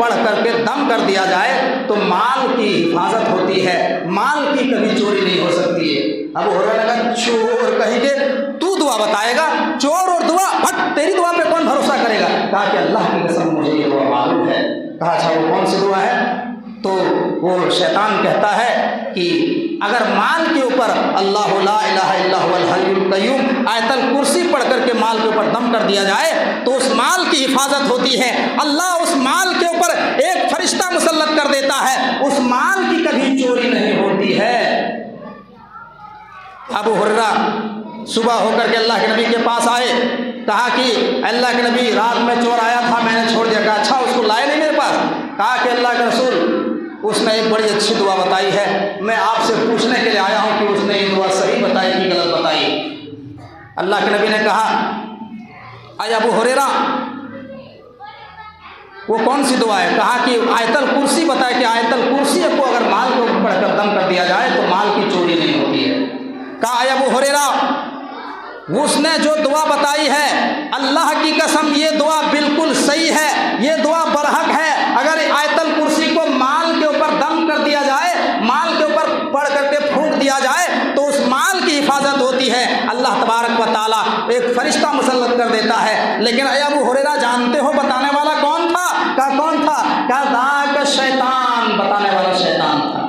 پڑھ کر کے دم کر دیا جائے تو مال کی حفاظت ہوتی ہے، مال کی کبھی چوری نہیں ہو سکتی ہے۔ ابو ہریرہ نے کہا چور کہیں گے تو دعا بتائے گا، چور اور دعا بھٹ تیری دعا پہ کون بھروسہ کرے گا؟ کہا کہ اللہ کی قسم مجھے یہ دعا معلوم ہے۔ کہا اچھا وہ کون سی دعا ہے؟ تو وہ شیطان کہتا ہے کہ اگر مال کے اوپر اللہ لا الہ الا هو الحی القیوم آیت الکرسی پڑھ کر کے مال کے اوپر دم کر دیا جائے تو اس مال کی حفاظت ہوتی ہے، اللہ اس مال کے اوپر ایک فرشتہ مسلط کر دیتا ہے، اس مال کی کبھی چوری نہیں ہوتی ہے۔ ابو ہریرہ صبح ہو کر کے اللہ کے نبی کے پاس آئے، کہا کہ اللہ کے نبی رات میں چور آیا تھا میں نے چھوڑ دیا۔ کہا اچھا اس کو لائے نہیں میرے پاس؟ کہا کہ اللہ کے رسول اس نے ایک بڑی اچھی دعا بتائی ہے، میں آپ سے پوچھنے کے لیے آیا ہوں کہ اس نے یہ دعا صحیح بتائی کہ غلط بتائی۔ اللہ کے نبی نے کہا اے ابو ہریرہ وہ کون سی دعا ہے؟ کہا کہ آیت الکرسی بتائے کہ آیت الکرسی کو اگر مال کو پڑھ کر دم کر دیا جائے تو مال کی چوری نہیں ہوتی ہے۔ کہا اے ابو ہریرہ اس نے جو دعا بتائی ہے اللہ کی قسم یہ دعا بالکل صحیح ہے، یہ دعا برحق ہے، اگر آیت الکرسی کو مال کے اوپر دم کر دیا جائے، مال کے اوپر پڑھ کر کے پھونک دیا جائے تو اس مال کی حفاظت ہوتی ہے، اللہ تبارک و تعالیٰ ایک فرشتہ مسلط کر دیتا ہے۔ لیکن اے ابو ہریرہ جانتے ہو بتانے والا کون تھا؟ کہا کون تھا؟ کہا ذاک شیطان، بتانے والا شیطان تھا۔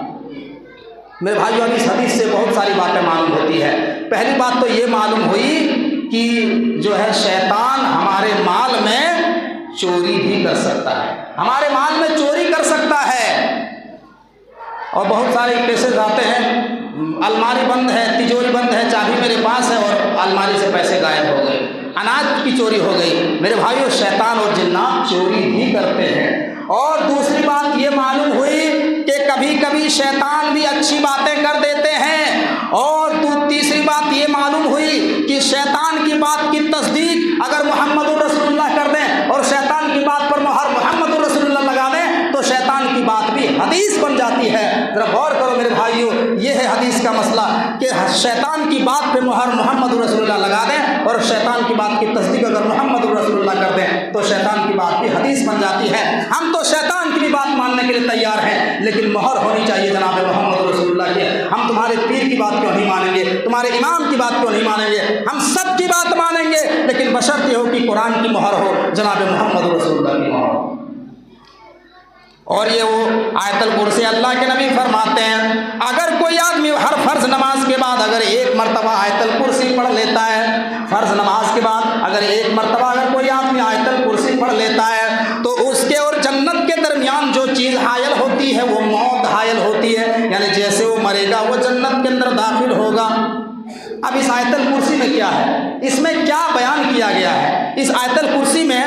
میرے بھائیوں اس حدیث سے بہت ساری باتیں معلوم ہوتی ہے۔ پہلی بات تو یہ معلوم ہوئی کہ جو ہے شیطان ہمارے مال میں چوری بھی کر سکتا ہے، ہمارے مال میں چوری کر سکتا ہے، اور بہت سارے کیسز آتے ہیں الماری بند ہے، تجوری بند ہے، چابی میرے پاس ہے اور الماری سے پیسے غائب ہو گئے، اناج کی چوری ہو گئی۔ میرے بھائیوں شیطان اور جنات چوری بھی کرتے ہیں۔ اور دوسری بات یہ معلوم ہوئی کہ کبھی کبھی شیطان بھی اچھی باتیں کر دیتے ہیں، اور تیسری بات یہ معلوم ہوئی کہ شیطان کی بات کی تصدیق اگر محمد الرسول اللہ کر دیں اور شیطان کی بات پر مہر محمد الرسول اللہ لگا دیں تو شیطان کی بات بھی حدیث بن جاتی ہے۔ ذرا غور کرو میرے بھائیوں، یہ ہے حدیث کا مسئلہ کہ شیطان کی بات پہ مہر محمد الرسول اللہ لگا دیں اور شیطان کی بات کی تصدیق اگر محمد الرسول اللہ کر دیں تو شیطان کی بات بھی حدیث بن جاتی ہے۔ ہم تو شیطان کی بھی بات ماننے کے لیے تیار ہیں، لیکن مہر ہونی چاہیے جناب محمد رسول اللہ کی۔ ہم تمہارے پیر کی بات کیوں نہیں مانیں گے، تمہارے امام کی بات کیوں نہیں مانیں گے، ہم سب کی بات مانیں گے، لیکن بشرط یہ ہو کہ قرآن کی مہر ہو، جناب محمد رسول اللہ کی مہر ہو۔ اور یہ وہ آیت الکرسی اللہ کے نبی فرماتے ہیں اگر کوئی آدمی ہر فرض نماز کے بعد اگر ایک مرتبہ آیت الکرسی پڑھ لیتا ہے، فرض نماز کے بعد اگر ایک مرتبہ اگر کوئی آدمی آیت الکرسی پڑھ لیتا ہے تو اس کے اور جنت کے درمیان جو چیز حائل ہوتی ہے وہ موت حائل ہوتی ہے، یعنی جیسے وہ مرے گا وہ جنت کے اندر داخل ہوگا۔ اب اس آیت الکرسی میں کیا ہے، اس میں کیا بیان کیا گیا ہے؟ اس آیت الکرسی میں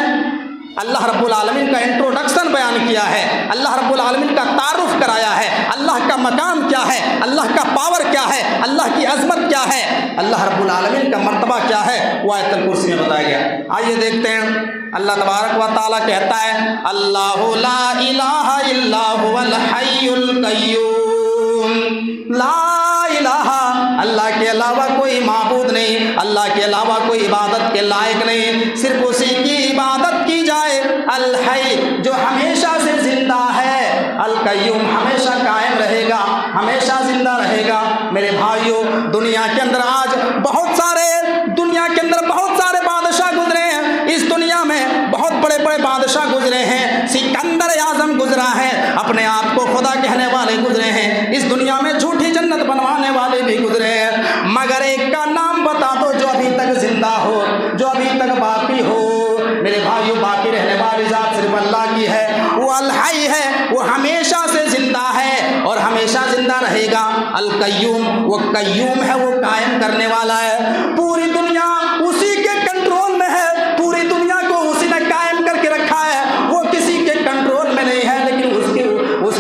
اللہ رب العالمین کا انٹروڈکشن بیان کیا ہے، اللہ رب العالمین کا تعارف کرایا ہے، اللہ کا مقام کیا ہے، اللہ کا پاور کیا ہے، اللہ کی عظمت کیا ہے، اللہ رب العالمین کا مرتبہ کیا ہے، وہ آیت الکرسی میں بتایا گیا۔ آئیے دیکھتے ہیں، اللہ تبارک و تعالیٰ کہتا ہے اللہ لا الہ الا هو الحی القیوم، لا الہ، اللہ کے علاوہ کوئی معبود نہیں، اللہ کے علاوہ کوئی عبادت کے لائق نہیں، صرف اسی کی عبادت کی جائے، الحی جو ہمیشہ سے زندہ ہے، القیوم ہمیشہ قائم رہے گا، ہمیشہ زندہ رہے گا۔ میرے بھائیوں دنیا کے اندر آج بہت سارے بادشاہ گزرے ہیں، اس دنیا میں بہت بڑے بڑے بادشاہ گزرے ہیں، سکندر اعظم گزرا ہے، اپنے آپ کو خدا کہنے والے گزرے ہیں، اس دنیا میں جھوٹی جنت بنوانے والے بھی گزرے ہیں، مگر ایک کا نام بتا دو جو ابھی تک زندہ ہو، جو ابھی تک باقی ہو۔ میرے بھائیوں باقی رہنے والی ذات صرف اللہ کی ہے، وہ الحی ہے، وہ ہمیشہ سے زندہ ہے اور ہمیشہ زندہ رہے گا۔ القیوم وہ قیوم ہے، وہ قائم کرنے والا ہے، پوری دنیا اسی کے کنٹرول میں ہے، پوری دنیا کو اسی نے قائم کر کے رکھا ہے، وہ کسی کے کنٹرول میں نہیں ہے لیکن اس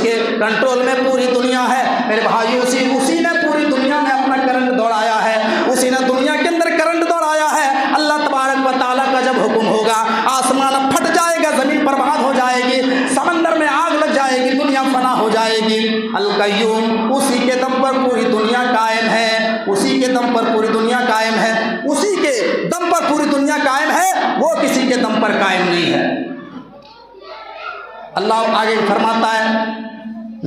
کے کنٹرول میں پوری دنیا ہے۔ میرے بھائیوں اسی نے پوری دنیا میں اپنا کرنٹ دوڑایا ہے، اسی نے دنیا کے اندر کرنٹ دوڑایا ہے۔ اللہ تبارک و تعالیٰ کا جب حکم ہوگا آسمان پھٹ جائے گا، زمین برباد ہو جائے گی، سمندر میں آگ لگ جائے گی، دنیا فنا ہو جائے گی۔ القیوم اسی کے دم پر پوری دنیا قائم ہے، اسی کے دم پر پوری دنیا قائم ہے، اسی کے دم پر پوری دنیا قائم ہے، وہ کسی کے دم پر قائم نہیں ہے۔ اللہ آگے فرماتا ہے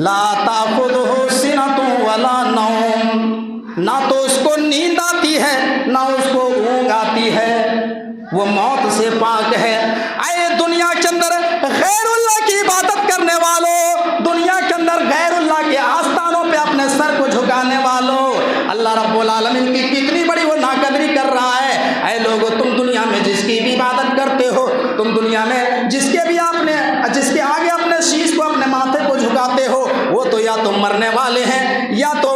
لا تأخذہ سنۃ ولا نوم، نہ تو اس کو نیند آتی ہے نہ اس کو اونگ آتی ہے، وہ موت سے پاک ہے۔ اے دنیا کے اندر غیر اللہ کی عبادت کرنے والوں، دنیا کے اندر غیر اللہ کے آستانوں پہ اپنے سر کو جھکانے والوں، اللہ رب العالمین کی کتنی بڑی وہ ناقدری کر رہا ہے۔ اے لوگو، تم دنیا میں جس کی بھی عبادت کرتے ہو، تم دنیا میں جس کے آگے اپنے شیش کو اپنے ماتھے کو جھکاتے ہو، وہ تو یا تو مرنے والے ہیں یا تو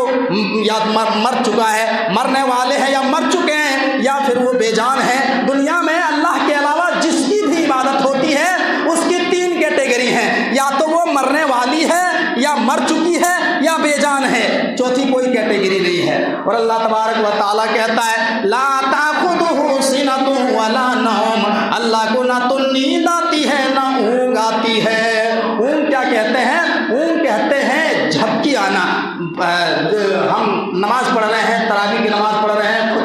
مر چکا ہے، مرنے والے ہیں یا مر چکے ہیں، یا پھر وہ بے جان ہیں۔ دنیا میں اللہ کے علاوہ جس کی بھی عبادت ہوتی ہے اس کی تین کیٹیگری ہیں، یا تو وہ مرنے والی ہے یا مر چکی ہے یا بے جان ہے، چوتھی کوئی کیٹیگری نہیں ہے۔ اور اللہ تبارک و تعالیٰ کہتا ہے لا تأخذہ سنۃ ولا نوم، اللہ کو نہ تو نیند آتی ہے نہ اونگ آتی ہے۔ اونگ کیا کہتے ہیں؟ اونگ کہتے ہیں جھپکی آنا۔ ہم نماز پڑھ رہے ہیں، تراویح کی نماز پڑھ رہے ہیں،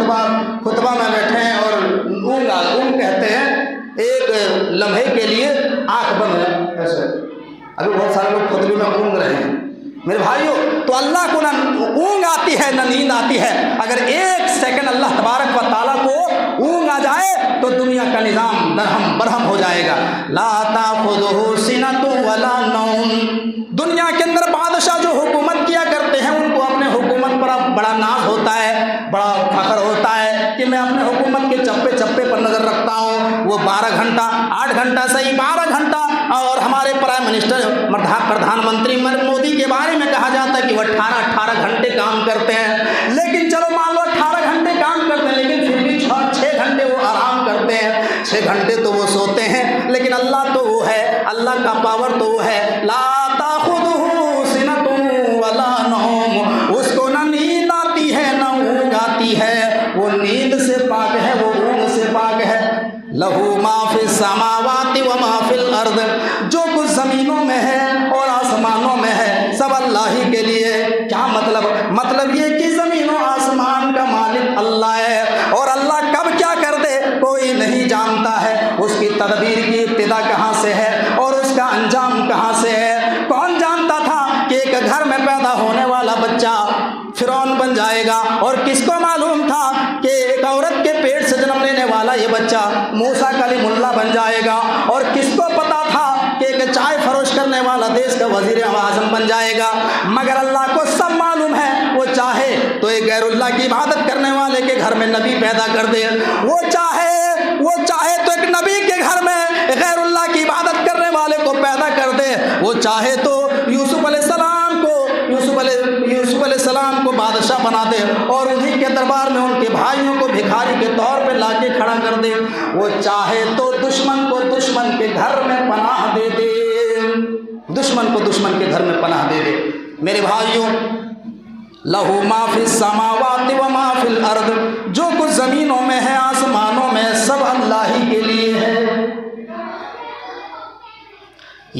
خطبہ میں بیٹھے ہیں اور اونگ کہتے ہیں ایک لمحے کے لیے آنکھ بند ہے ایسے۔ ابھی بہت سارے لوگ خطبے میں اونگ رہے ہیں میرے بھائیوں، تو اللہ کو نہ اونگ آتی ہے نہ نیند آتی ہے۔ اگر ایک سیکنڈ اللہ تبارک و تعالیٰ کو اونگ آ جائے تو دنیا کا نظام درہم برہم ہو جائے گا۔ لا تأخذہ سنۃ ولا نوم، دنیا کے اندر بادشاہ جو حکومت کیا کرتے ہیں ان کو اپنے حکومت پر بڑا ناز ہوتا ہے، بڑا فخر ہوتا ہے کہ میں اپنے حکومت کے چپے چپے پر نظر رکھتا ہوں۔ وہ 12 گھنٹہ 8 گھنٹہ صحیح 12 گھنٹہ، اور ہمارے پرائم منسٹر پردھان منتری مودی کے بارے میں کہا جاتا ہے کہ وہ 18 گھنٹے کام کرتے ہیں۔ لیکن چلو مان لو 18 گھنٹے کام کرتے ہیں، لیکن پھر بھی 6 گھنٹے وہ آرام کرتے ہیں، 6 گھنٹے تو وہ سوتے ہیں۔ لیکن اللہ تو وہ ہے، اللہ کا پاور تو وہ ہے لا تأخذہ سنۃ ولا نوم، اس کو نہ نیند آتی ہے نہ اونگ آتی ہے، وہ نیند سے پاک ہے، وہ اونگ سے پاک ہے۔ لہ ما فی السماوات و ما فی الارض، جو کچھ زمینوں میں ہے اور آسمانوں میں ہے سب اللہ ہی کے لیے۔ کیا مطلب یہ کہ زمین و آسمان کا مالک اللہ ہے، اور اللہ کب کیا کر دے کوئی نہیں جانتا ہے۔ اس کی تدبیر کی ابتدا کہاں سے ہے اور اس کا انجام کہاں سے ہے؟ کون جانتا تھا کہ ایک گھر میں پیدا ہونے والا بچہ فرعون بن جائے گا؟ اور کس کو معلوم تھا کہ ایک عورت کے پیٹ سے جنم لینے والا یہ بچہ موسیٰ کلیم اللہ بن جائے گا؟ اور کس کو پتا تھا کہ ایک چائے فروش کرنے والا دیش کا وزیر اعظم بن جائے گا؟ مگر اللہ کو سب معلوم ہے، وہ چاہے تو ایک غیر اللہ کی عبادت کرنے والے کے گھر میں نبی پیدا کر دے، وہ چاہے تو ایک نبی کے گھر میں غیر اللہ کی عبادت کرنے والے کو پیدا کر دے، وہ چاہے تو یوسف علیہ السلام کو بادشاہ بنا دے اور انہیں کے دربار میں ان کے بھائیوں کو بھکاری کے طور پہ لا کے کھڑا کر دے، وہ چاہے تو دشمن کو دشمن کے گھر میں پناہ دے دے، دشمن کو دشمن کے گھر میں پناہ دے دے۔ میرے بھائیوں، لہ ما فی السماوات و ما فی الارض، جو کچھ زمینوں میں ہے آسمانوں میں سب اللہ ہی کے لیے ہے۔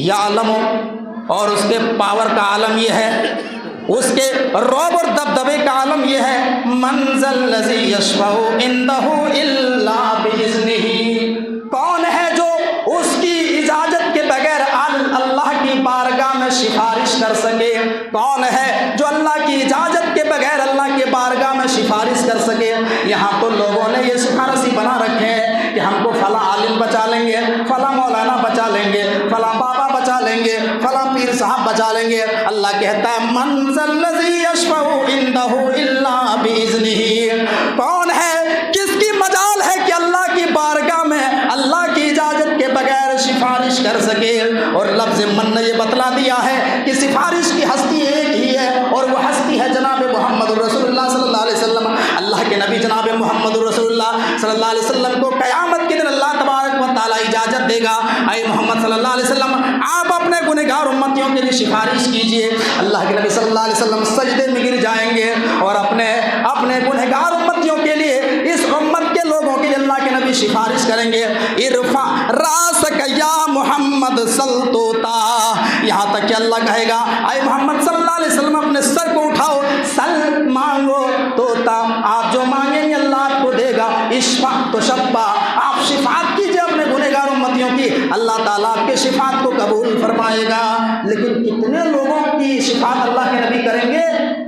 یعلم، اور اس کے پاور کا عالم یہ ہے، اس کے رعب اور دبدبے کا عالم یہ ہے، من ذا الذی یشفع عندہ الا باذنہ، کون ہے جو اس کی اجازت کے بغیر اللہ کی بارگاہ میں سفارش کر سکے؟ کون ہے جو اللہ کی اجازت کے بغیر اللہ کے بارگاہ میں سفارش کر سکے؟ یہاں تو لوگوں نے یہ سفارشی بنا رکھے ہیں کہ ہم کو فلاں عالم بچا لیں گے، فلاں مولانا بچا لیں گے، فلاں بابا بچا لیں گے، فلاں پیر صاحب بچا لیں گے۔ اللہ کہتا ہے من ذا الذی یشفع عندہ الا باذنہ، کون ہے کس کی مجال ہے کہ اللہ کی بارگاہ میں اللہ کی اجازت کے بغیر سفارش کر سکے؟ اور لفظ من نے یہ بتلا دیا ہے کہ سفارش کی ہستی ایک ہی ہے، اور وہ ہستی ہے جناب محمد رسول اللہ صلی اللہ علیہ وسلم۔ اللہ کے نبی جناب محمد رسول اللہ صلی اللہ علیہ وسلم کو قیامت کے دن اللہ تبارک و تعالیٰ اجازت دے گا، اے محمد صلی اللہ علیہ وسلم آپ اپنے گنہگار امتیوں کے لیے سفارش کیجئے۔ اللہ کے نبی صلی اللہ علیہ وسلم سجدے میں گر جائیں گے اور اپنے گنہگار امتیوں کے لیے، اس امت کے لوگوں کے لیے اللہ کے نبی سفارش کریں گے۔ ارفع راسک یا محمد سل توتا، یہاں تک کہ اللہ کہے گا اے محمد صلی اللہ علیہ وسلم اپنے سر کو اٹھاؤ، سل مانگو توتا، آپ جو مانگیں گے اللہ آپ کو دے گا۔ اشفع تو شفع، آپ شفاعت کیجئے اپنے گنہگار امتیوں نیکیوں کی اللہ تعالیٰ آپ کے شفاعت کو قبول فرمائے گا۔ لیکن کتنے لوگوں کی شفاعت اللہ کے نبی کریں گے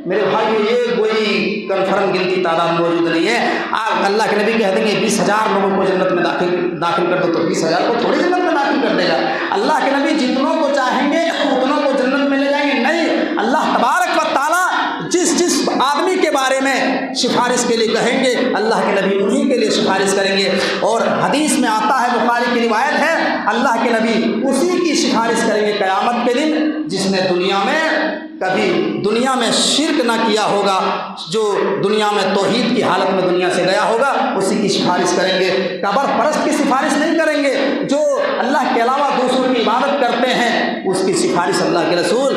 میرے بھائی؟ یہ کوئی کنفرم گنتی تعداد موجود نہیں ہے۔ آپ اللہ کے نبی کہہ دیں گے 20,000 لوگوں کو جنت میں داخل کر دو، تو 20,000 کو تھوڑی جنت میں داخل کر دے گا۔ اللہ کے نبی جتنوں کو چاہیں گے اتنوں کو جنت میں لے جائیں گے؟ نہیں، اللہ تبارک و تعالیٰ جس آدمی کے بارے میں سفارش کے لیے کہیں گے اللہ کے نبی انہی کے لیے سفارش کریں گے۔ اور حدیث میں آتا ہے، بخاری کی روایت ہے، اللہ کے نبی اسی کی سفارش کریں گے قیامت کے دن جس نے دنیا میں شرک نہ کیا ہوگا، جو دنیا میں توحید کی حالت میں دنیا سے گیا ہوگا، اسی کی سفارش کریں گے۔ قبر پرست کی سفارش نہیں کریں گے، جو اللہ کے علاوہ دوسروں کی عبادت کرتے ہیں اس کی سفارش اللہ کے رسول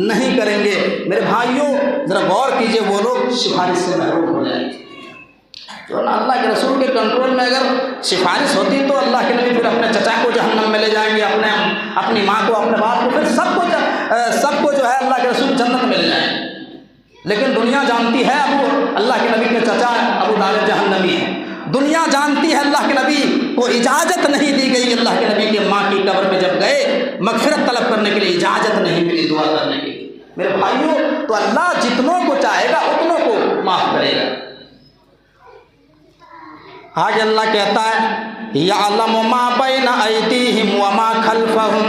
نہیں کریں گے۔ میرے بھائیوں ذرا غور کیجئے، وہ لوگ سفارش سے محروم ہو جائیں گے۔ تو اللہ کے رسول کے کنٹرول میں اگر سفارش ہوتی تو اللہ کے نبی پھر اپنے چچا کو جہنم میں لے جائیں گے، اپنی ماں کو، اپنے باپ کو، پھر سب کو جو ہے اللہ کے رسول جنت میں لے جائیں گے۔ لیکن دنیا جانتی ہے اللہ کے نبی کے چچا ابو طالب جہنمی ہے۔ دنیا جانتی ہے اللہ کے نبی کو اجازت نہیں دی گئی، اللہ کے نبی کے ماں کی قبر میں جب گئے مغفرت طلب کرنے کے لیے اجازت نہیں ملی دعا کرنے کے لیے۔ میرے بھائیوں تو اللہ جتنوں کو چاہے گا اتنوں کو معاف کرے گا۔ آگے اللہ کہتا ہے یعلم ما بین ایدیہم وما خلفہم،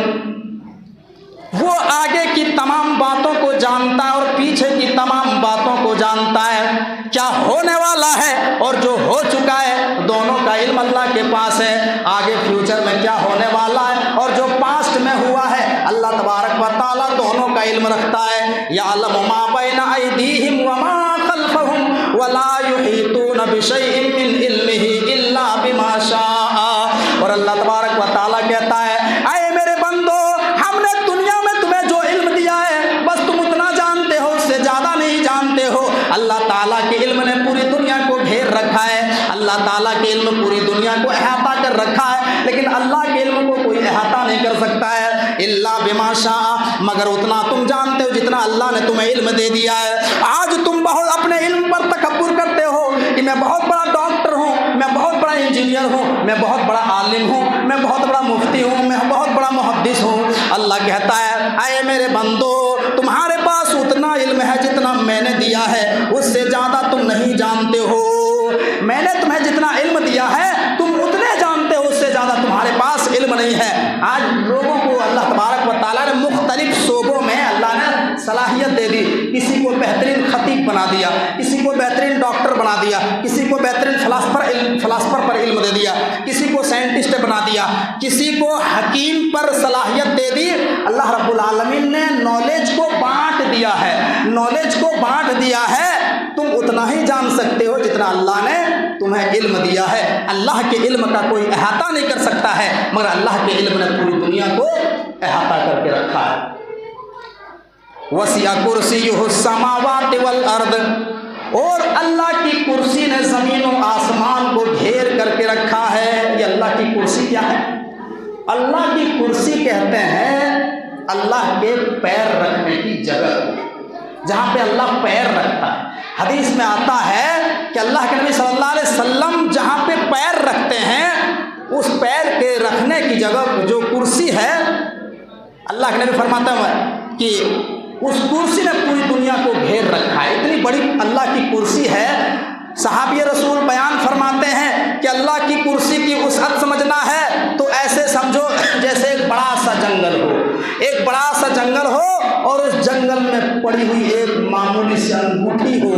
وہ آگے کی تمام باتوں کو جانتا ہے اور پیچھے کی تمام باتوں کو جانتا ہے۔ کیا ہونے والا ہے اور جو ہو چکا ہے دونوں کا علم اللہ کے پاس ہے۔ آگے فیوچر میں کیا ہونے والا ہے اور جو پاسٹ میں ہوا ہے اللہ تبارک و تعالیٰ دونوں کا علم رکھتا ہے۔ یعلم ما بین ایدیہم وما خلفہم ولا یحیطون بشیء من علمہ الا بما شاء۔ اور اللہ تبارک و تعالیٰ کہتا ہے اے میرے بندو، ہم نے دنیا میں تمہیں جو علم دیا ہے بس تم اتنا جانتے ہو، اس سے زیادہ نہیں جانتے ہو۔ اللہ تعالیٰ کے علم نے پوری دنیا کو گھیر رکھا ہے، اللہ تعالیٰ کے علم پوری دنیا کو احاطہ کر رکھا ہے، لیکن اللہ کے علم کو کوئی احاطہ نہیں کر سکتا ہے الا بما شاء، مگر اتنا تم جانتے ہو جتنا اللہ نے تمہیں علم دے دیا ہے۔ آج تم بہت اپنے علم پر تکبر کرتے ہو کہ میں بہت بڑا ڈاکٹر ہوں، میں بہت بڑا انجینئر ہوں، میں بہت بڑا عالم ہوں، میں بہت بڑا مفتی ہوں، میں بہت بڑا محدث ہوں۔ اللہ کہتا ہے اے میرے بندو، تمہارے پاس اتنا علم ہے جتنا میں نے دیا ہے، اس سے زیادہ تم نہیں جانتے ہو۔ میں نے تمہیں جتنا علم دیا ہے تم اتنے جانتے ہو، اس سے زیادہ تمہارے پاس علم نہیں ہے۔ آج لوگوں کو اللہ تبارک و تعالیٰ نے مختلف شعبوں میں اللہ نے صلاحیت دے دی، کسی کو بہترین خطیب بنا دیا، کسی کو بہترین ڈاکٹر بنا دیا، کسی کو بہترین فلاسفر پر علم دے دیا، کسی کو سائنٹسٹ بنا دیا، کسی کو حکیم پر صلاحیت دے دی۔ اللہ رب العالمین نے نالج کو بانٹ دیا ہے، نالج کو بانٹ دیا ہے۔ تم اتنا ہی جان سکتے ہو جتنا اللہ نے تمہیں علم دیا ہے۔ اللہ کے علم کا کوئی احاطہ نہیں کر سکتا ہے، مگر اللہ کے علم نے پوری دنیا کو احاطہ کر کے رکھا ہے۔ وسع کرسیہ السماوات والارض، اور اللہ کی کرسی نے زمین و آسمان کو گھیر کر کے رکھا ہے۔ یہ اللہ کی کرسی کیا ہے؟ اللہ کی کرسی کہتے ہیں اللہ کے پیر رکھنے کی جگہ، جہاں پہ اللہ پیر رکھتا ہے۔ حدیث میں آتا ہے کہ اللہ کے نبی صلی اللہ علیہ وسلم جہاں پہ پیر رکھتے ہیں اس پیر کے رکھنے کی جگہ جو کرسی ہے، اللہ کے نبی فرماتا ہے کہ اس کرسی نے پوری دنیا کو گھیر رکھا ہے۔ اتنی بڑی اللہ کی کرسی ہے۔ صحابی رسول بیان فرماتے ہیں کہ اللہ کی کرسی کی وسعت سمجھنا ہے تو ایسے سمجھو جیسے ایک بڑا سا جنگل ہو، ایک بڑا سا جنگل ہو اور اس جنگل میں پڑی ہوئی ایک معمولی سی انگوٹھی ہو،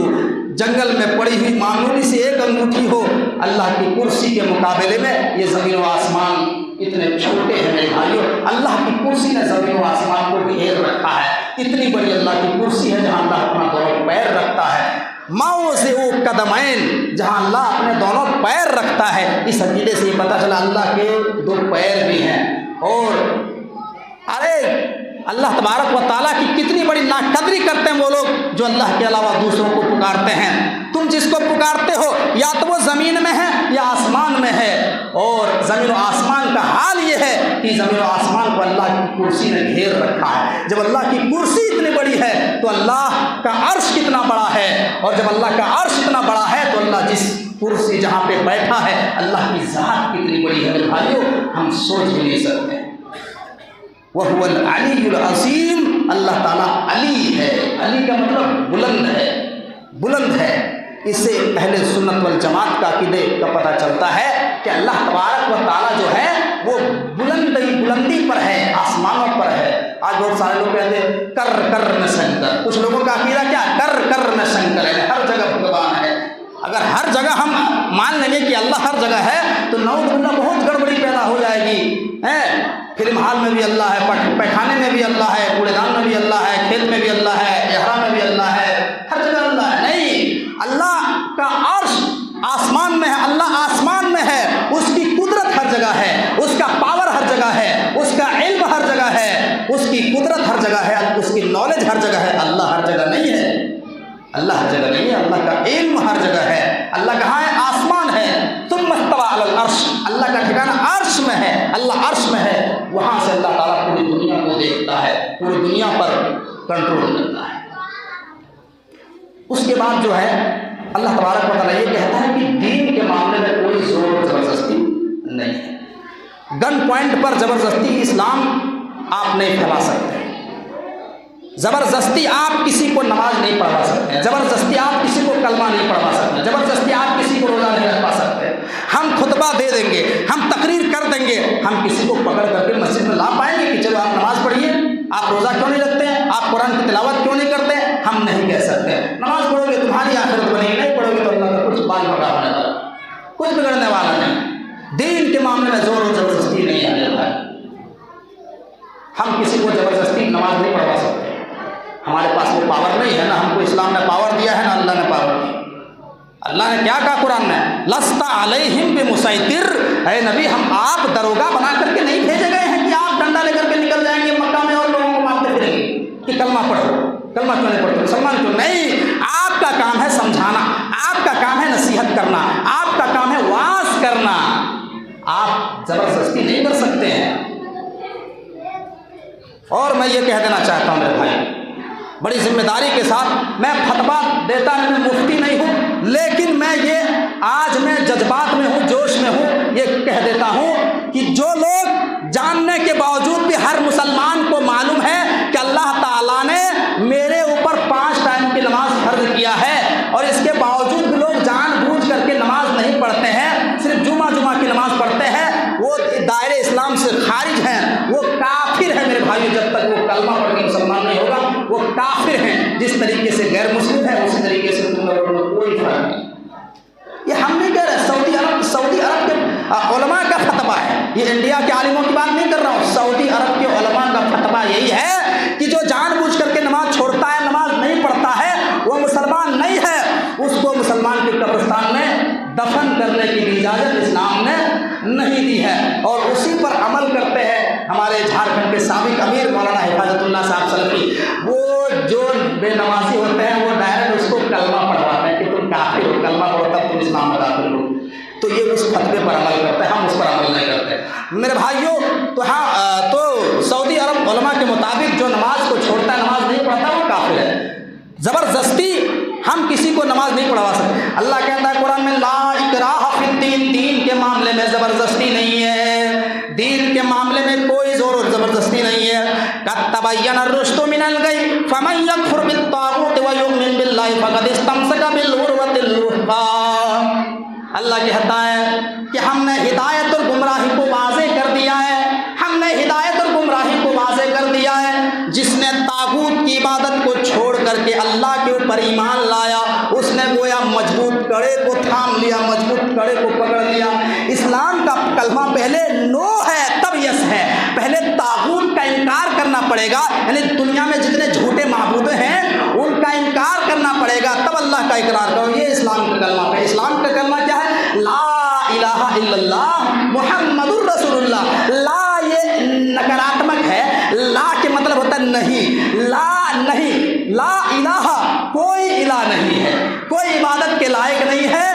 جنگل میں پڑی ہوئی معمولی سی ایک انگوٹھی ہو اللہ کی کرسی کے مقابلے میں یہ زمین و آسمان اتنے چھوٹے ہیں میرے بھائیوں۔ اللہ کی کرسی نے زمین و آسمان کو گھیر رکھا ہے۔ اتنی بڑی اللہ کی کرسی ہے جہاں اللہ اپنا دونوں پیر رکھتا ہے۔ موضع قدمین، جہاں اللہ اپنے دونوں پیر رکھتا ہے۔ اس عقیدے سے یہ پتہ چلا اللہ کے دو پیر بھی ہیں۔ اور اللہ تبارک و تعالیٰ کی کتنی بڑی ناقدری کرتے ہیں وہ لوگ جو اللہ کے علاوہ دوسروں کو پکارتے ہیں۔ تم جس کو پکارتے ہو یا تو وہ زمین میں ہے یا آسمان میں ہے، اور زمین و آسمان کا حال یہ ہے کہ زمین و آسمان کو اللہ کی کرسی نے گھیر رکھا ہے۔ جب اللہ کی کرسی اتنی بڑی ہے تو اللہ کا عرش کتنا بڑا ہے، اور جب اللہ کا عرش اتنا بڑا ہے تو اللہ جس کرسی جہاں پہ بیٹھا ہے، اللہ کی ذات کتنی بڑی ہے میرے بھائیوں، ہم سوچ بھی نہیں سکتے۔ وَهُوَ الْعَلِيُّ الْعَظِيمُ، اللہ تعالیٰ علی ہے، علی کا مطلب بلند ہے، بلند ہے۔ اس سے اہل سنت والجماعت کا عقیدے کا پتہ چلتا ہے کہ اللہ تبارک و تعالیٰ جو ہے وہ بلندی پر ہے، آسمانوں پر ہے۔ آج بہت سارے لوگ کہتے ہیں کر کر میں شنکر، کچھ لوگوں کا عقیدہ کیا کر کر میں شنکر ہے، ہر جگہ بھگوان ہے۔ اگر ہر جگہ ہم مان لیں گے کہ اللہ ہر جگہ ہے تو نعوذ باللہ بہت گڑبڑی پیدا ہو جائے گی۔ فلم ہال میں بھی اللہ ہے، پیخانے میں بھی اللہ ہے، کوڑے دان میں بھی اللہ ہے، کھیت میں بھی اللہ ہے، احرام میں بھی اللہ ہے، ہر جگہ اللہ ہے۔ نہیں، اللہ کا عرش آسمان میں ہے، اللہ آسمان میں ہے، اس کی قدرت ہر جگہ ہے، اس کا پاور ہر جگہ ہے، اس کا علم ہر جگہ ہے، اس کی قدرت ہر جگہ ہے، اس کی نالج ہر جگہ ہے۔ اللہ ہر جگہ نہیں ہے، اللہ ہر جگہ نہیں ہے، اللہ کا علم ہر جگہ ہے۔ اللہ کہاں ہے؟ آسمان ہے۔ ثم استوى علی العرش، اللہ کا ٹھکانہ عرش میں ہے، اللہ عرش میں ہے، وہاں سے اللہ تعالیٰ پوری دنیا کو دیکھتا ہے، پوری دنیا پر کنٹرول کرتا ہے۔ اس کے بعد جو ہے اللہ تبارک و تعالیٰ یہ کہتا ہے کہ دین کے معاملے میں کوئی زور و زبردستی نہیں ہے۔ گن پوائنٹ پر زبردستی اسلام آپ نہیں پھیلا سکتے، زبردستی آپ کسی کو نماز نہیں پڑھوا سکتے، زبردستی آپ کسی کو کلمہ نہیں پڑھوا سکتے، زبردستی آپ کسی کو روزہ نہیں رکھوا سکتے۔ ہم خطبہ دے دیں گے، ہم تقریر کر دیں گے، ہم کسی کو پکڑ کر کے مسجد میں لا پائیں گے کہ چلو آپ نماز پڑھیے، آپ روزہ کیوں نہیں رکھتے ہیں، آپ قرآن کی تلاوت کیوں نہیں کرتے؟ ہم نہیں کہہ سکتے۔ نماز پڑھو گے تمہاری آخرت بنے گی، نہیں پڑھو گے تو اللہ کا کچھ بال بکا ہونے والا، کچھ بگڑنے والا نہیں۔ دین کے معاملے میں زور و زبردستی نہیں آنے والا ہے۔ ہم کسی کو زبردستی نماز نہیں پڑھوا سکتے، ہمارے پاس وہ پاور نہیں ہے، نہ ہم کو اسلام نے پاور دیا ہے، نہ اللہ نے پاور دیا۔ اللہ نے کیا کہا قرآن میں؟ لست علیہم بمسیطر، اے نبی ہم آپ دروگا بنا کر کے نہیں بھیجے گئے ہیں کہ آپ ڈنڈا لے کر کے نکل جائیں گے مکہ میں اور لوگوں کو مارتے پھریں گے کہ کلمہ پڑھو، کلمہ کیوں نہیں پڑھتے، مسلمان کیوں نہیں۔ آپ کا کام ہے سمجھانا، آپ کا کام ہے نصیحت کرنا، آپ کا کام ہے واعظ کرنا، آپ زبردستی نہیں کر سکتے ہیں۔ اور میں یہ کہہ دینا چاہتا ہوں میرے بھائی، بڑی ذمہ داری کے ساتھ، میں فتویٰ دیتا میں مفتی نہیں ہوں، لیکن میں یہ آج میں جذبات میں ہوں، جوش میں ہوں، یہ کہہ دیتا ہوں کہ جو لوگ جاننے کے باوجود بھی، ہر مسلمان کو معلوم ہے کہ اللہ تعالیٰ نے میرے اوپر 5 ٹائم کی نماز فرض کیا ہے، اور اس کے باوجود بھی لوگ جان بوجھ کر کے نماز نہیں پڑھتے ہیں، صرف جمعہ کی نماز پڑھتے ہیں، وہ دائرے اسلام سے خارج ہیں، وہ کافر ہیں میرے بھائیو۔ جب تک وہ کلمہ پڑھ کے مسلمان نہیں ہوگا وہ کافر ہیں۔ جس طریقے سے غیر مسلم ہے اسی طریقے سے تم لوگوں میں کوئی فرق نہیں۔ یہ ہم نہیں کہہ رہے، سعودی عرب کے علماء کا فتویٰ ہے، یہ انڈیا کے عالموں کی بات نہیں کر رہا ہوں، سعودی عرب کے علماء کا فتویٰ یہی ہے کہ جو جان بوجھ کر کے نماز چھوڑتا ہے، نماز نہیں پڑھتا ہے، وہ مسلمان نہیں ہے، اس کو مسلمان کے قبرستان میں دفن کرنے کی بھی اجازت اسلام نے نہیں دی ہے، اور اسی پر عمل کرتے ہیں ہمارے جھارکھنڈ کے سابق امیر مولانا حفاظت اللہ صاحب سلفی۔ وہ جو بے نمازی ہوتے ہیں وہ ڈائریکٹ اس کو کلمہ پڑھواتے ہیں کہ تم کافر ہو، کلمہ پڑھو تب تم اسلام میں داخل ہو، تو یہ اس فتوے پر عمل کرتے ہیں، ہم اس پر عمل نہیں کرتے میرے بھائیوں۔ تو سعودی عرب علماء کے مطابق جو نماز کو چھوڑتا ہے، نماز نہیں پڑھتا، وہ کافر ہے۔ زبردستی ہم کسی کو نماز نہیں پڑھوا سکتے۔ اللہ کہتا ہے قرآن میں لا اکراہ فی الدین، دین کے معاملے میں زبردستی نہیں ہے، دین کے معاملے میں کوئی زور و زبردستی نہیں ہے۔ قد تبین الرشد من الغی فمن یکفر بالطاغوت ویؤمن باللہ فقد استمسک بالعروۃ الوثقی۔ اللہ کہتا ہے کہ ہم نے ہدایت اور گمراہی کو واضح کر دیا ہے، ہم نے ہدایت اور گمراہی کو واضح کر دیا ہے۔ جس نے طاغوت کی عبادت کو چھوڑ کر کے اللہ کے اوپر ایمان لایا، اس نے گویا مضبوط کڑے کو تھام لیا، مضبوط کڑے کو پکڑ لیا۔ اسلام کا کلمہ پہلے نو ہے تب یس ہے، پہلے طاغوت کا انکار کرنا پڑے گا، یعنی دنیا میں جتنے جھوٹے معبود ہیں ان کا انکار کرنا پڑے گا، تب اللہ کا اقرار کرو۔ یہ اسلام کا کلمہ ہے۔ اسلام کا کلمہ کیا ہے؟ لا الہ الا اللہ محمد الرسول اللہ۔ لا یہ نکراتمک ہے، لا کے مطلب ہوتا ہے نہیں، لا نہیں، لا الہ کوئی الہ نہیں ہے، کوئی عبادت کے لائق نہیں ہے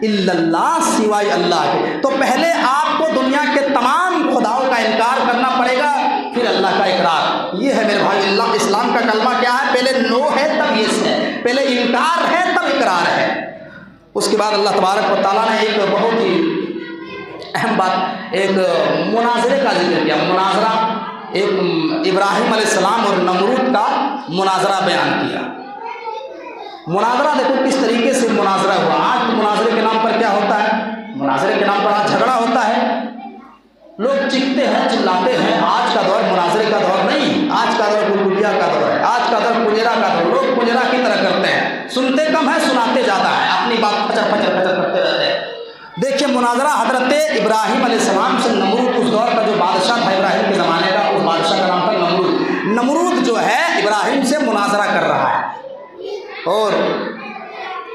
الا اللہ سوائے اللہ کے۔ تو پہلے آپ کو دنیا کے تمام خداؤں کا انکار کرنا پڑے گا، پھر اللہ کا اقرار۔ یہ ہے میرے بھائی اللہ اسلام کا کلمہ کیا ہے؟ پہلے نو ہے تب یس ہے، پہلے انکار ہے تب اقرار ہے۔ اس کے بعد اللہ تبارک و تعالیٰ نے ایک بہت ہی اہم بات، ایک مناظرے کا ذکر کیا۔ مناظرہ، ایک ابراہیم علیہ السلام اور نمرود کا مناظرہ بیان کیا۔ مناظرہ دیکھو کس طریقے سے مناظرہ ہوا۔ آج تو مناظرے کے نام پر کیا ہوتا ہے؟ مناظرے کے نام پر آج جھگڑا ہوتا ہے، لوگ چیختے ہیں، چلاتے ہیں۔ آج کا دور مناظرے کا دور نہیں، آج کا دور گلگلیا کا دور ہے، آج کا دور پجیرا کا دور۔ لوگ پجیرا کی طرح کرتے ہیں، سنتے کم ہے، سناتے زیادہ ہے، اپنی بات پچر پچر پچر کرتے رہتے ہیں۔ دیکھیے مناظرہ حضرت ابراہیم علیہ السلام سے نمرود، اس دور کا جو بادشاہ تھا ابراہیم کے زمانے کا، اس بادشاہ کا نام تھا نمرود۔ نمرود جو ہے ابراہیم سے مناظرہ کر رہا ہے، اور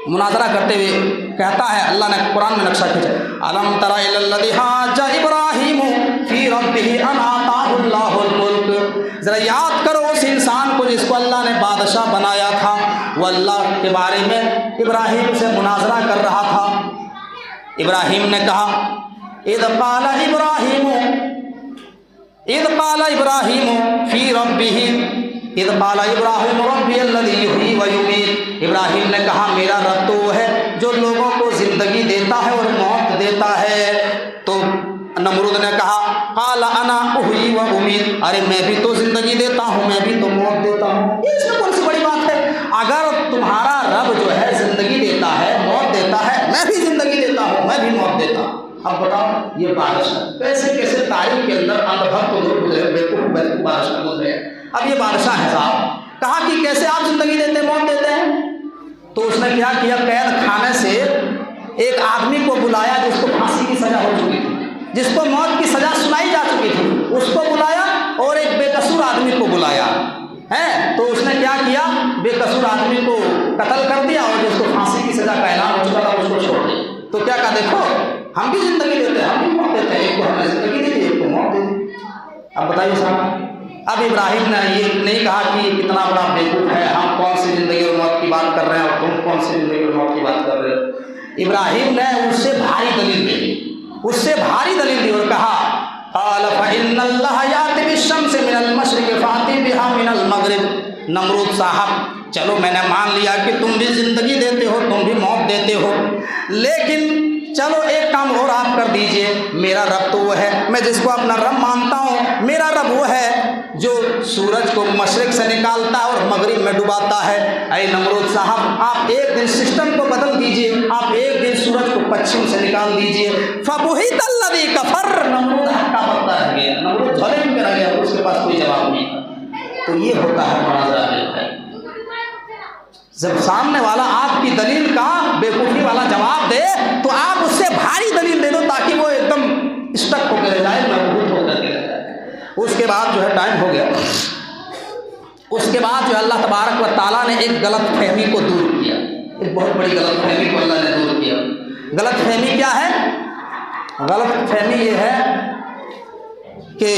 مناظرہ کرتے ہوئے کہتا ہے، اللہ نے قرآن میں نقشہ کھینچا، الم تر الی الذی حاج ابراہیم فی ربہ ان آتاہ اللہ الملک۔ ذرا یاد کرو اس انسان کو جس کو اللہ نے بادشاہ بنایا تھا، وہ اللہ کے بارے میں ابراہیم سے مناظرہ کر رہا تھا۔ ابراہیم نے کہا، اذ قال ابراہیم فی ربہ، اذ قال ابراہیم ربی الذی یحیی و یمیت۔ ابراہیم نے کہا میرا رب تو وہ ہے جو لوگوں کو زندگی دیتا ہے اور موت دیتا ہے۔ تو نمرود نے کہا، قال انا احیی و امیت، ارے میں بھی تو زندگی دیتا ہوں، میں بھی تو موت دیتا ہوں۔ اس میں کون سی بڑی بات ہے؟ اگر تمہارا رب جو ہے زندگی دیتا ہے، موت دیتا ہے، میں بھی زندگی دیتا ہوں، میں بھی موت دیتا ہوں۔ اب بتاؤ یہ بادشاہ کیسے کیسے تاریخ کے اندر اندھ بھکت لوگ گزرے، بیوقوف بادشاہ گزرے۔ اب یہ بادشاہ ہے صاحب، کہا کہ کیسے آپ زندگی دیتے ہیں، موت دیتے ہیں؟ تو اس نے کیا کیا، قید خانے سے ایک آدمی کو بلایا جس کو پھانسی کی سزا ہو چکی تھی، جس کو موت کی سزا سنائی جا چکی تھی، اس کو بلایا اور ایک بے قصور آدمی کو بلایا ہے۔ تو اس نے کیا کیا، بے قصور آدمی کو قتل کر دیا، اور جس کو پھانسی کی سزا کا اعلان ہو چکا تھا اس کو چھوڑ دیا۔ تو کیا کہا، دیکھو ہم بھی زندگی دیتے ہیں، ہم بھی موت دیتے ہیں، ایک کو ہمیں زندگی دی، ایک کو موت دے دی۔ اب بتائیے صاحب، اب ابراہیم نے یہ نہیں کہا کہ کتنا بڑا بیوقوف ہے، ہم کون سی زندگی اور موت کی بات کر رہے ہیں اور تم کون سی زندگی اور موت کی بات کر رہے ہو۔ ابراہیم نے اس سے بھاری دلیل دی، اس سے بھاری دلیل دی اور کہا، قال فإن اللہ یأتی بالشمس من المشرق فأتی بها من المغرب۔ نمرود صاحب چلو میں نے مان لیا کہ تم بھی زندگی دیتے ہو، تم بھی موت دیتے ہو، لیکن چلو ایک کام اور آپ کر دیجئے، میرا رب تو وہ ہے، میں جس کو اپنا رب مانتا ہوں، میرا رب وہ ہے جو سورج کو مشرق سے نکالتا ہے اور مغرب میں ڈباتا ہے۔ اے نمرود صاحب آپ ایک دن سسٹم کو بدل دیجئے، آپ ایک دن سورج کو پچھم سے نکال دیجئے۔ فبہت الذی کفر، نمرود ہکا بکتا رہ گیا، نمرود جھولے میں رہ گیا، اس کے پاس کوئی جواب نہیں تھا۔ تو یہ ہوتا ہے مناظرہ ہے، جب سامنے والا آپ کی دلیل کا بیوقوفی والا جواب دے تو آپ اس سے بھاری دلیل دے دو تاکہ وہ ایک دم اسٹک ہو کے رہ جائے، مربوط ہو کر کے رہ جائے۔ اس کے بعد جو ہے ٹائم ہو گیا، اس کے بعد جو اللہ تبارک و تعالیٰ نے ایک غلط فہمی کو دور کیا، ایک بہت بڑی غلط فہمی کو اللہ نے دور کیا۔ غلط فہمی کیا ہے؟ غلط فہمی یہ ہے کہ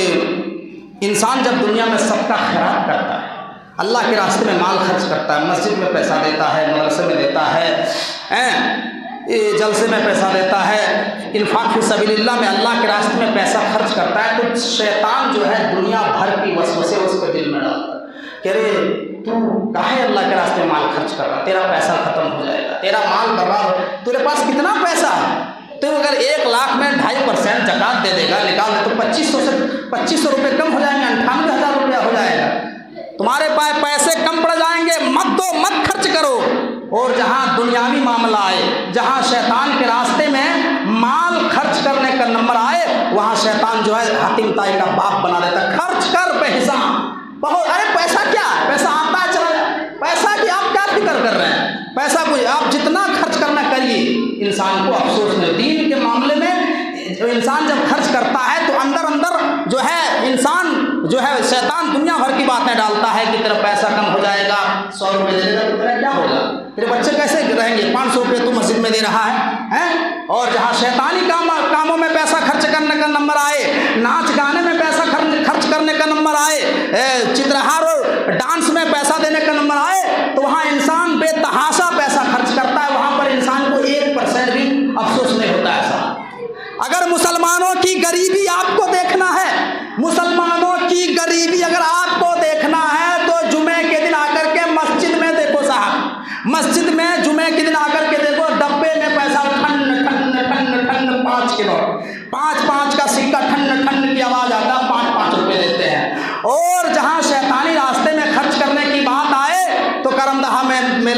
انسان جب دنیا میں سب کا خیرات کرتا ہے، اللہ کے راستے میں مال خرچ کرتا ہے، مسجد میں پیسہ دیتا ہے، مدرسے میں دیتا ہے، جلسے میں پیسہ دیتا ہے، انفاق فی سبیل اللہ میں اللہ کے راستے میں پیسہ خرچ کرتا ہے، تو شیطان جو ہے دنیا بھر کی وسوسے اس کے دل میں ڈالتا ہے کہ ارے تو کاہے اللہ کے راستے میں مال خرچ کر رہا، تیرا پیسہ ختم ہو جائے گا، تیرا مال برباد ہو، تیرے پاس کتنا پیسہ ہے، تو اگر 1 لاکھ میں 2.5% زکوٰۃ دے دے گا، نکال دے تو 2500 روپے کم ہو جائیں گے، 98,000 روپیہ ہو جائے گا، تمہارے پاس پیسے کم پڑ جائیں گے، مت دو، مت خرچ کرو۔ اور جہاں دنیاوی معاملہ آئے، جہاں شیطان کے راستے میں مال خرچ کرنے کا نمبر آئے، وہاں شیطان جو ہے حاتم طائی کا باپ بنا دیتا ہے، خرچ کر بے حساب، بہت، ارے پیسہ کیا ہے، پیسہ آتا ہے چلا جائے، پیسہ کی آپ کیا فکر کر رہے ہیں، پیسہ کوئی آپ جتنا خرچ کرنا کریے، انسان کو افسوس نہیں۔ دین کے معاملے میں انسان جب خرچ کرتا ہے تو اندر جو ہے انسان جو ہے شیطان دنیا بھر کی باتیں ڈالتا ہے کہ تیرا پیسہ کم ہو جائے گا، 100 روپے دے گا تو تیرا کیا ہوگا، تیرے بچے کیسے رہیں گے، 500 روپے تو مسجد میں دے رہا ہے۔ اور جہاں شیطانی کاموں میں پیسہ خرچ کرنے کا نمبر آئے، ناچ گانے میں پیسہ خرچ کرنے کا نمبر آئے، چترہار اور ڈانس میں پیسہ دینے کا نمبر آئے، تو وہاں انسان بے تحاشا پیسہ خرچ کرتا ہے، وہاں پر انسان کو 1% بھی افسوس نہیں ہوتا ہے صاحب۔ اگر مسلمانوں کی غریبی آپ کو دیکھنا ہے، مسلمانوں کی غریبی اگر آپ کو دیکھنا ہے تو جمعے کے دن آ کر کے مسجد میں دیکھو صاحب، مسجد میں جمعے کے دن آ کر کے دیکھو، ڈبے میں